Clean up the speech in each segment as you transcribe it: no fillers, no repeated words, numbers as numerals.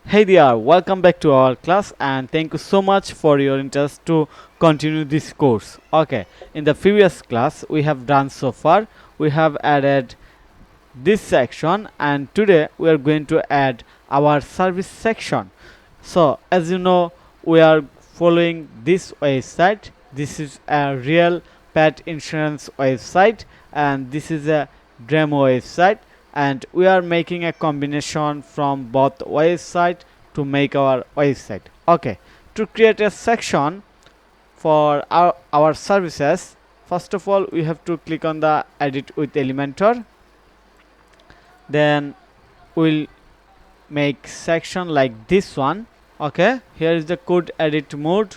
Hey there, welcome back to our class and thank you so much for your interest to continue this course. Okay, in the previous class we have done so far, we have added this section and today we are going to add our service section. So as you know, we are following this website. This is a real pet insurance website and this is a demo website, and we are making a combination from both website to make our website. Okay, to create a section for our services, first of all we have to click on the edit with Elementor. Then we'll make section like this one. Okay, here is the code edit mode,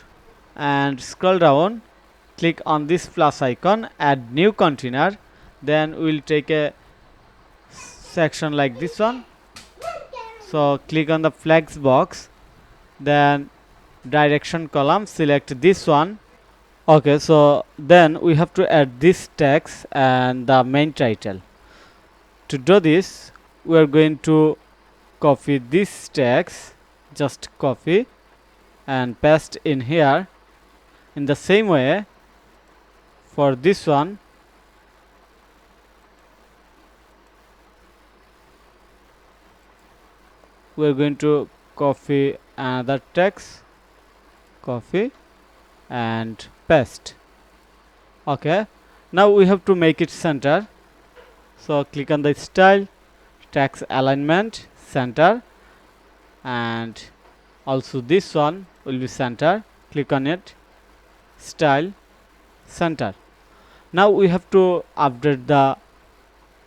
and scroll down, click on this plus icon, add new container. Then we'll take a section like this one. So click on the flex box, then direction column, select this one. Okay, so then we have to add this text and the main title. To do this, we are going to copy this text, just copy and paste in here. In the same way, for this one, we are going to copy another text, copy and paste. Okay, now we have to make it center. So click on the style, text alignment, center, and also this one will be center. Click on it, style, center. Now we have to update the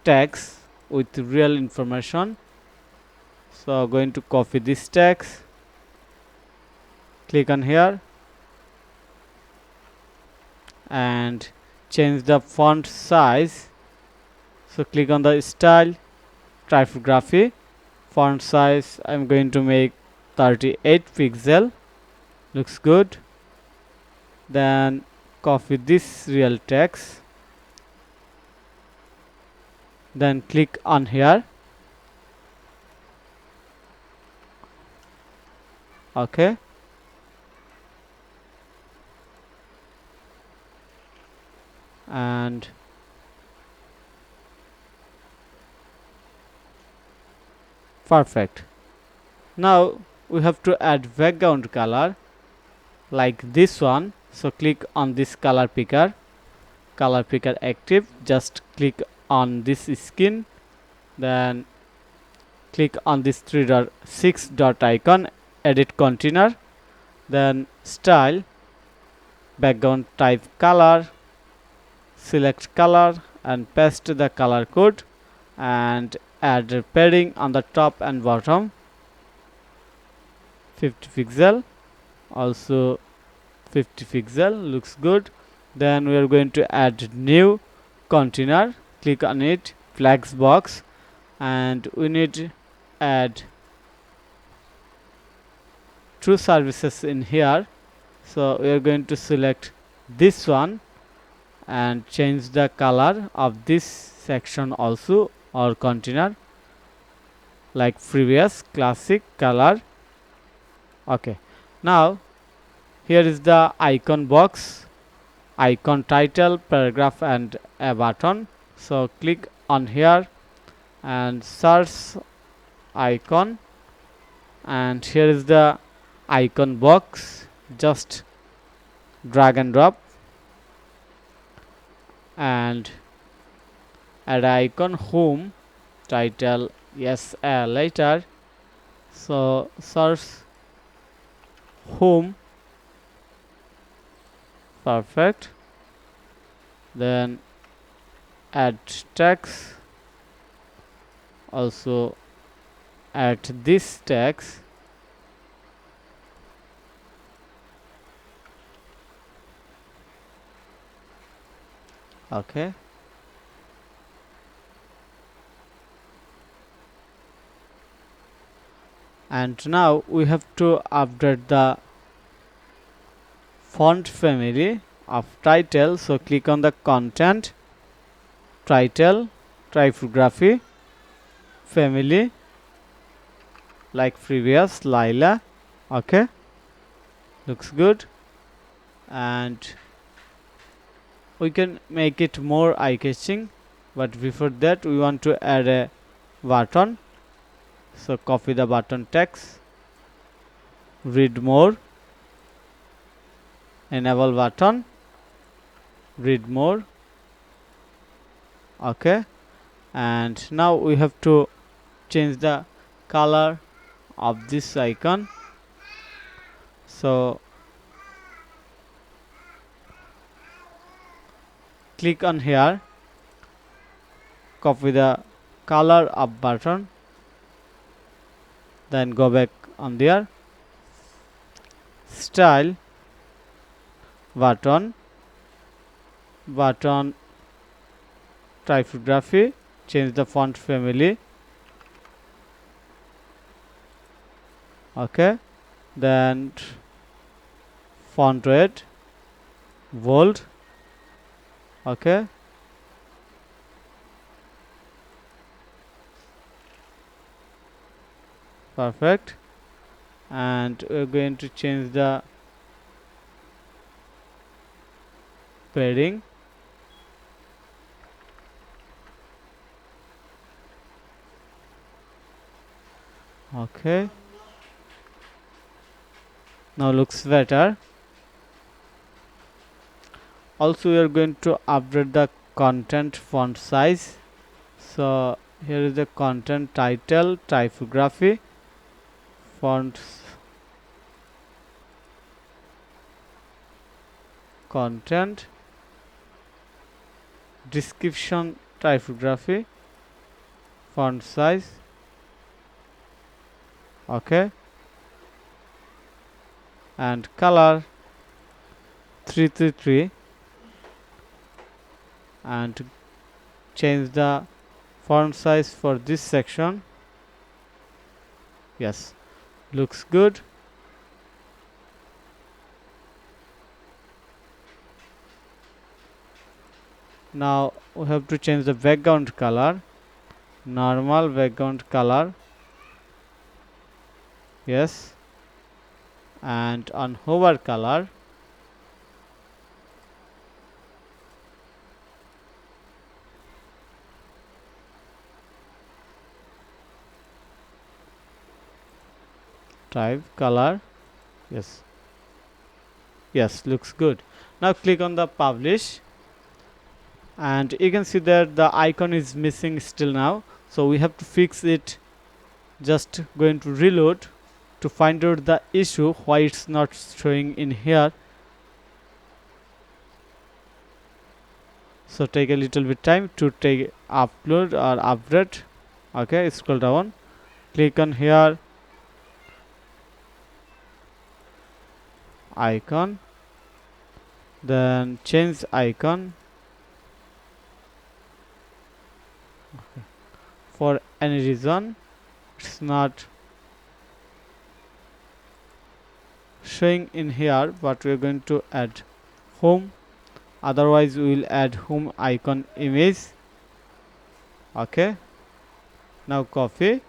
text with real information. So going to copy this text, click on here and change the font size. So click on the style, typography, font size I'm going to make 38 pixel, looks good. Then copy this real text, then click on here. Okay, and perfect. Now we have to add background color like this one. So click on this color picker active, just click on this skin, then click on this 6 dot icon, edit container, then style, background type color, select color and paste the color code and add padding on the top and bottom, 50 pixel, also 50 pixel, looks good. Then we are going to add new container, click on it, flex box, and we need to add 2 services in here. So we are going to select this one and change the color of this section also, or container, like previous classic color. Okay, now here is the icon box, icon title, paragraph and a button. So click on here and search icon, and here is the icon box, just drag and drop and add icon, home, title, yes, later. So search home, perfect. Then add text, also add this text, okay, and now we have to update the font family of title. So click on the content, title, typography, family, like previous Lila. Okay, looks good. And we can make it more eye-catching, but before that we want to add a button. So copy the button text, read more, enable button, read more. Okay, and now we have to change the color of this icon. So click on here, copy the color of button, then go back on there, style, button, button typography, change the font family. Okay, then font weight, bold. Okay, perfect. And we're going to change the padding. Okay, now looks better. Also we are going to update the content font size. So here is the content title, typography, font, content, description, typography, font size. Okay, and color 333, and change the font size for this section. Yes, looks good. Now we have to change the background color, normal background color. Yes, and on hover color, type color. Yes, yes, looks good. Now click on the publish, and you can see that the icon is missing still now, so we have to fix it. Just going to reload to find out the issue why it's not showing in here. So take a little bit time to take upload or update. Okay, scroll down, click on here, icon, then change icon. Okay. For any reason it's not showing in here, but we're going to add home, otherwise we will add home icon image. Okay, now copy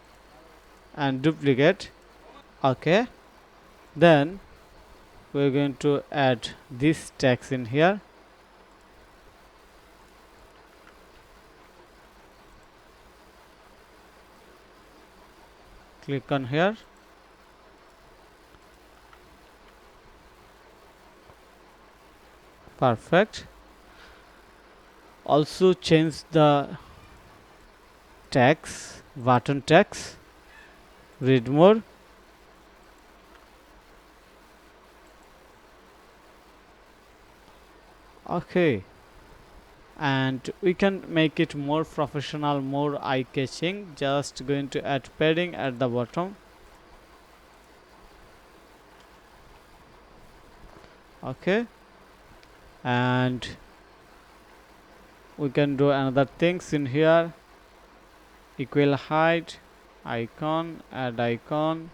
and duplicate. Okay, then we're going to add this text in here. Click on here, perfect. Also change the text, button text, read more. Okay, and we can make it more professional, more eye-catching. Just going to add padding at the bottom. Okay, and we can do another things in here. Equal height, icon, add icon,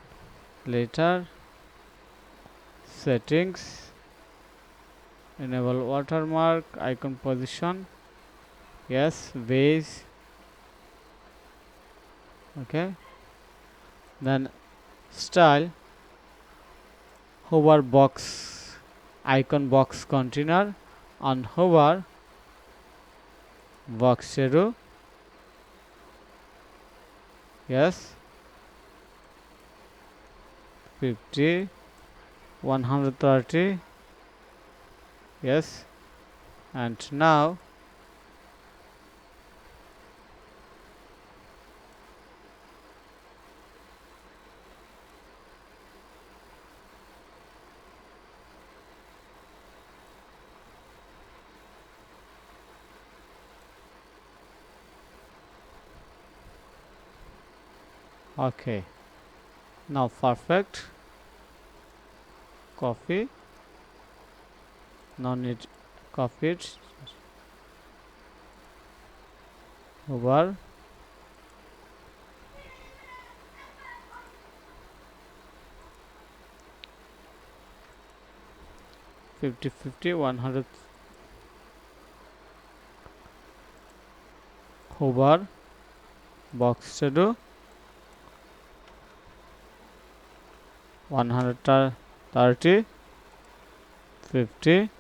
later settings, enable watermark, icon position. Yes, base. Okay, then style, hover box icon box container, on hover box shadow, yes, 50, 130, yes, and now okay, now perfect. Copy, no need copy it, over 50, 50, 100, hover box shadow 130, 50,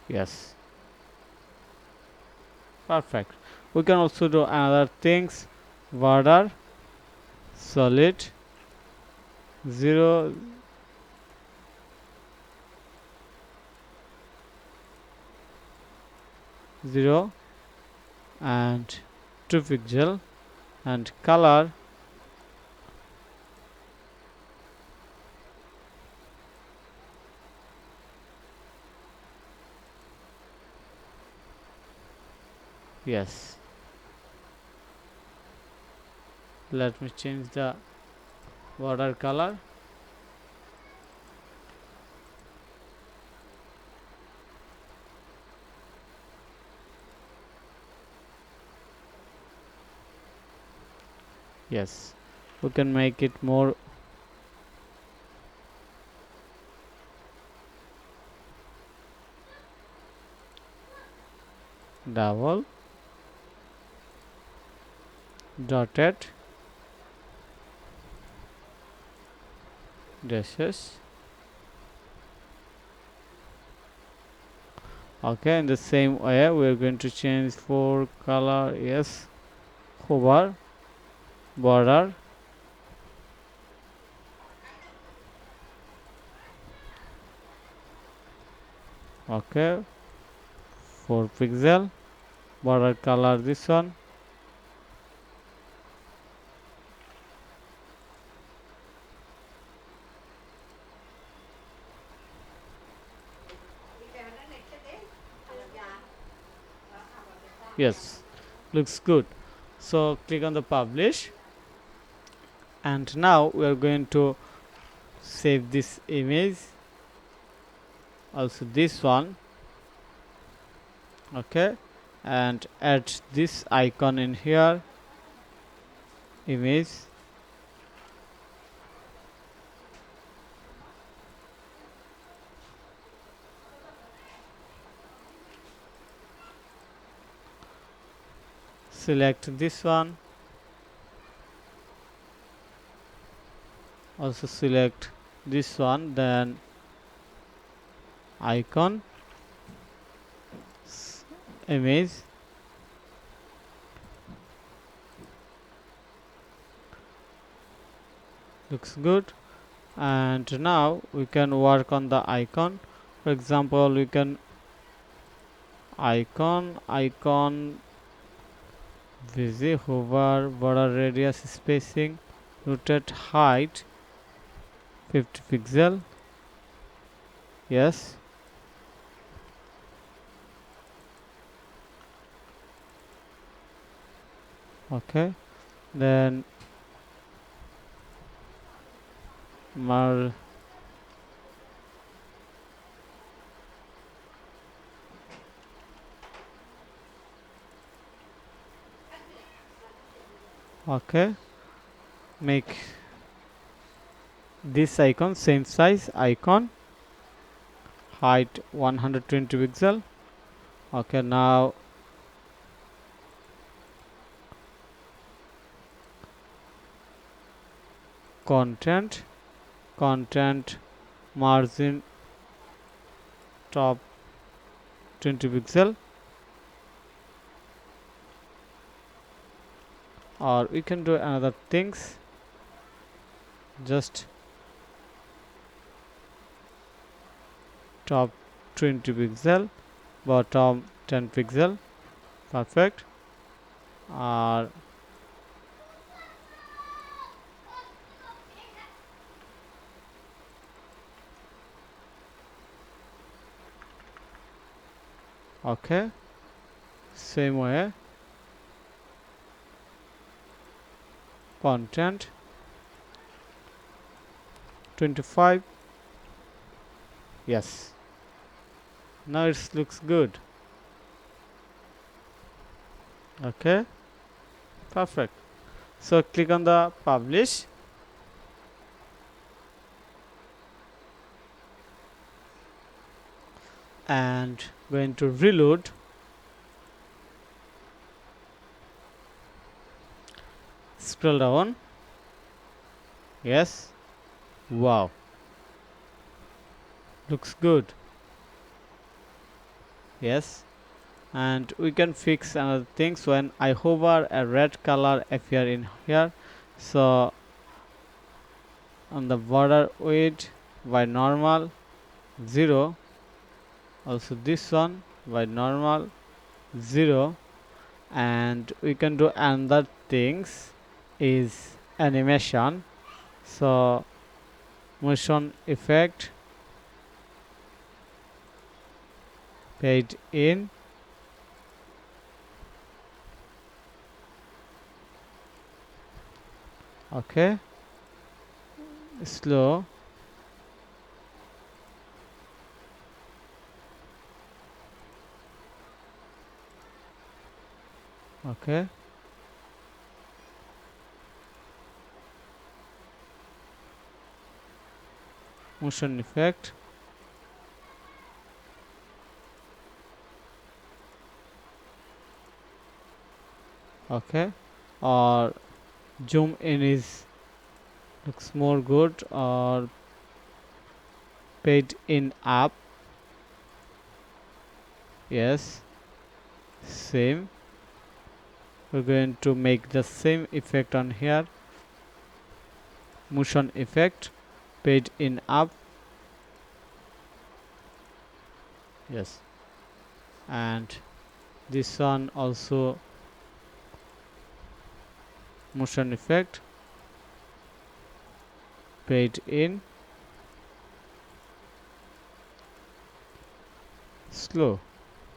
yes, perfect. We can also do another things, border solid 0, 0 and 2 pixel, and color yes, let me change the border color, yes, we can make it more double dotted dashes. Okay, in the same way we are going to change for color, yes, hover border, okay, 4 pixel, border color this one, yes, looks good. So click on the publish, and now we are going to save this image, also this one, okay, and add this icon in here, image, select this one, also select this one, then icon, image, looks good. And now we can work on the icon. For example, we can icon busy, hover, border radius, spacing, rotate height 50 pixel, yes, okay, then okay, make this icon same size icon, height 120 pixel, okay, now content margin top 20 pixel, or we can do another things, just top 20 pixel, bottom 10 pixel, perfect. Or okay, same way, content 25, yes, now it looks good. Okay, perfect. So click on the publish, and going to reload, scroll down, yes, wow, looks good, yes. And we can fix another things. When I hover, a red color appear in here, so on the border width by normal 0, also this one by normal 0. And we can do another things is animation, so motion effect, paid in, okay, slow, okay, motion effect, okay, or zoom in is looks more good, or paid in up, yes, same. We're going to make the same effect on here, motion effect, paid in up, yes, and this one also motion effect, paid in, slow,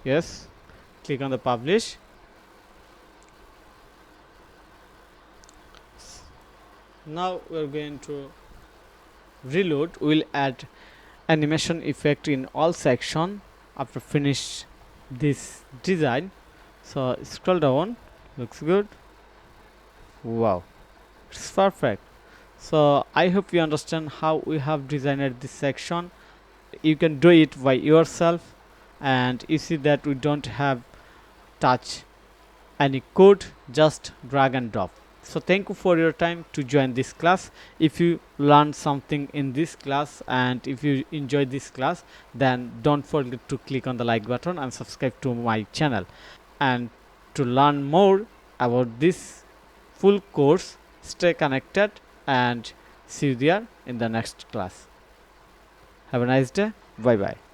yes. Click on the publish. Now we're going to reload. We'll add animation effect in all section after finish this design. So scroll down, looks good, wow, it's perfect. So I hope you understand how we have designed this section. You can do it by yourself, and you see that we don't have touch any code, just drag and drop. So thank you for your time to join this class. If you learned something in this class and if you enjoyed this class, then don't forget to click on the like button and subscribe to my channel. And to learn more about this full course, stay connected and see you there in the next class. Have a nice day. Bye bye.